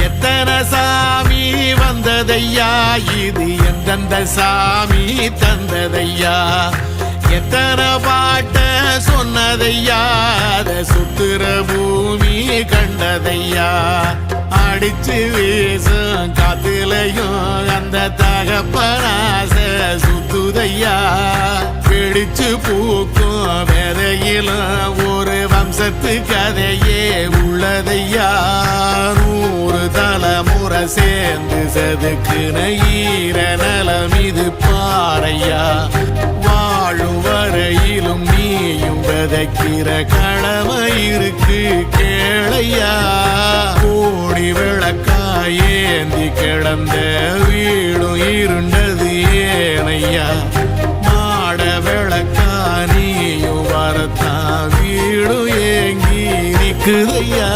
எத்தனை சாமி வந்ததையா, இது எந்தெந்த சாமி தந்ததையா, எத்தனை பாட்ட சொன்னதையா, அத சுத்துற பூமி கண்டதையா, அடிச்சு வீசும் காத்துலையும் அந்த தகப்பனாச சுத்துதையா, பிடிச்சு பூக்கும் வேதையிலும் ஒரு வம்சத்து கதையே உள்ளதையா, 100 தலைமுறை சேர்ந்து செதுக்குன ஈர நலம் இது பாறையா, வாழும் வரையிலும் நீயும் விதைக்கிற கடமை இருக்கு கேளையா, கோடி விளக்காய் ஏந்தி கிடந்த வீடும் இருண்டது ஏனையா, மாட விளக்கா நீயும் வரத்தான் வீடும் ஏங்கி நிக்குதையா.